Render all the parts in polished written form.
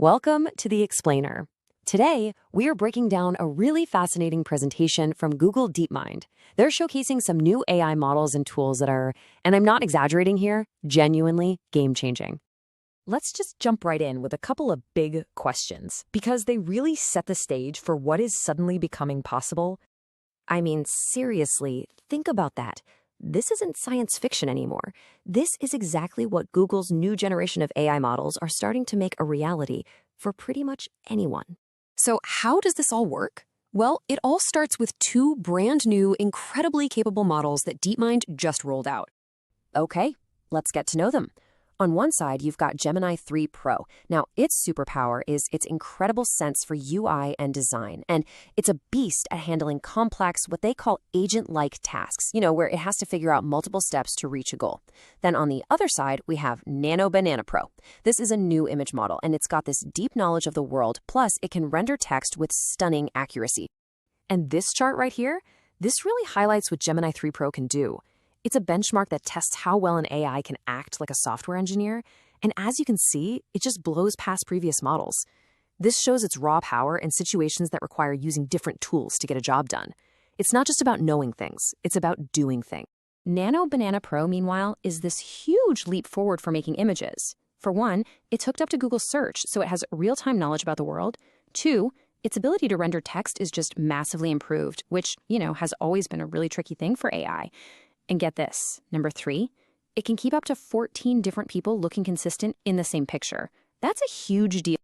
Welcome to The Explainer. Today, we are breaking down a really fascinating presentation from Google DeepMind. They're showcasing some new AI models and tools that are, and I'm not exaggerating here, genuinely game-changing. Let's just jump right in with a couple of big questions, because they really set the stage for what is suddenly becoming possible. I mean, seriously, think about that. This isn't science fiction anymore. This is exactly what Google's new generation of AI models are starting to make a reality for pretty much anyone. So how does this all work? Well, it all starts with two brand new, incredibly capable models that DeepMind just rolled out. Okay, let's get to know them. On one side, you've got Gemini 3 Pro. Now, its superpower is its incredible sense for UI and design, and it's a beast at handling complex, what they call agent-like tasks, where it has to figure out multiple steps to reach a goal. Then on the other side, we have Nano Banana Pro. This is a new image model, and it's got this deep knowledge of the world, plus it can render text with stunning accuracy. And this chart right here, this really highlights what Gemini 3 Pro can do. It's a benchmark that tests how well an AI can act like a software engineer, and as you can see, it just blows past previous models. This shows its raw power in situations that require using different tools to get a job done. It's not just about knowing things, it's about doing things. Nano Banana Pro, meanwhile, is this huge leap forward for making images. For one, it's hooked up to Google Search, so it has real-time knowledge about the world. Two, its ability to render text is just massively improved, which, has always been a really tricky thing for AI. And get this, number 3, it can keep up to 14 different people looking consistent in the same picture. That's a huge deal.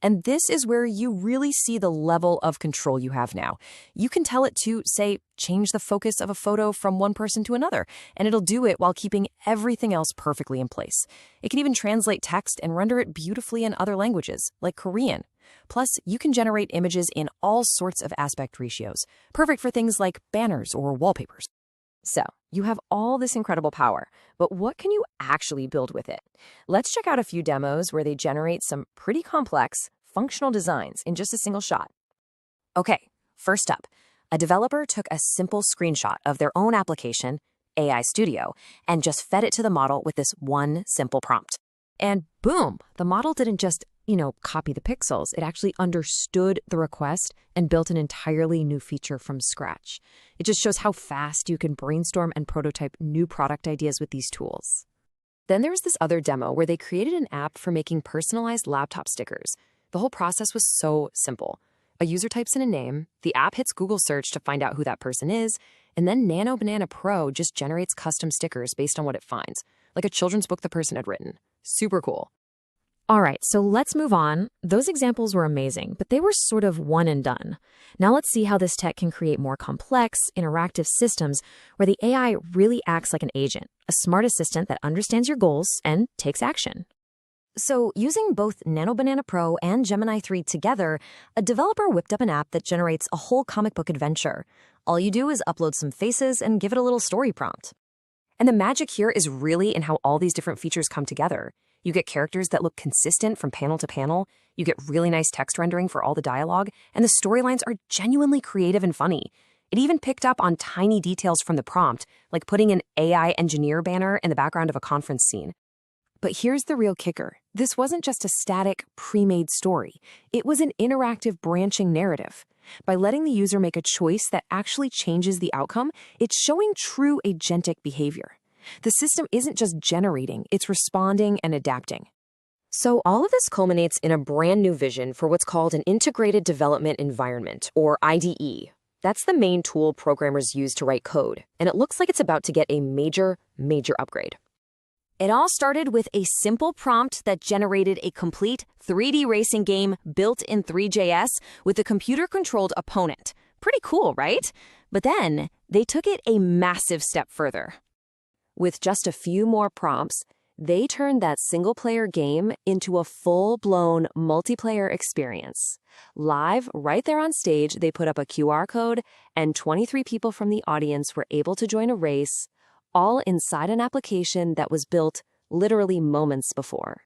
And this is where you really see the level of control you have now. You can tell it to, say, change the focus of a photo from one person to another, and it'll do it while keeping everything else perfectly in place. It can even translate text and render it beautifully in other languages, like Korean. Plus, you can generate images in all sorts of aspect ratios, perfect for things like banners or wallpapers. So, you have all this incredible power, but what can you actually build with it? Let's check out a few demos where they generate some pretty complex, functional designs in just a single shot. Okay, first up, a developer took a simple screenshot of their own application, AI Studio, and just fed it to the model with this one simple prompt. And boom, the model didn't just, copy the pixels. It actually understood the request and built an entirely new feature from scratch. It just shows how fast you can brainstorm and prototype new product ideas with these tools. Then there was this other demo where they created an app for making personalized laptop stickers. The whole process was so simple. A user types in a name, the app hits Google search to find out who that person is, and then Nano Banana Pro just generates custom stickers based on what it finds, like a children's book the person had written. Super cool. All right, so let's move on. Those examples were amazing, but they were sort of one and done. Now let's see how this tech can create more complex, interactive systems where the AI really acts like an agent, a smart assistant that understands your goals and takes action. So using both Nano Banana Pro and Gemini 3 together, a developer whipped up an app that generates a whole comic book adventure. All you do is upload some faces and give it a little story prompt. And the magic here is really in how all these different features come together. You get characters that look consistent from panel to panel, you get really nice text rendering for all the dialogue, and the storylines are genuinely creative and funny. It even picked up on tiny details from the prompt, like putting an AI engineer banner in the background of a conference scene. But here's the real kicker. This wasn't just a static, pre-made story. It was an interactive, branching narrative. By letting the user make a choice that actually changes the outcome, it's showing true agentic behavior. The system isn't just generating, it's responding and adapting. So all of this culminates in a brand new vision for what's called an Integrated Development Environment, or IDE. That's the main tool programmers use to write code, and it looks like it's about to get a major upgrade. It all started with a simple prompt that generated a complete 3D racing game built in Three.js with a computer-controlled opponent. Pretty cool, right? But then they took it a massive step further. With just a few more prompts, they turned that single-player game into a full-blown multiplayer experience. Live, right there on stage, they put up a QR code, and 23 people from the audience were able to join a race, all inside an application that was built literally moments before.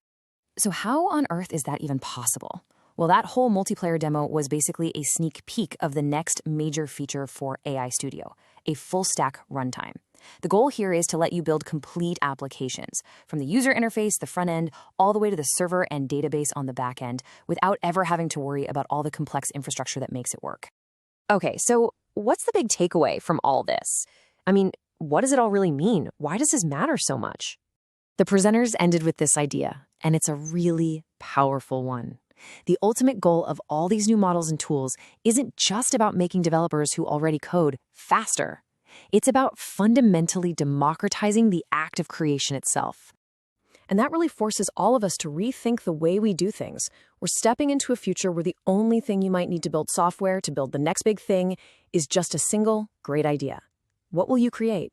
So how on earth is that even possible? Well, that whole multiplayer demo was basically a sneak peek of the next major feature for AI Studio, a full-stack runtime. The goal here is to let you build complete applications, from the user interface, the front end, all the way to the server and database on the back end, without ever having to worry about all the complex infrastructure that makes it work. Okay, so what's the big takeaway from all this? I mean, what does it all really mean? Why does this matter so much? The presenters ended with this idea, and it's a really powerful one. The ultimate goal of all these new models and tools isn't just about making developers who already code faster. It's about fundamentally democratizing the act of creation itself. And that really forces all of us to rethink the way we do things. We're stepping into a future where the only thing you might need to build software to build the next big thing is just a single great idea. What will you create?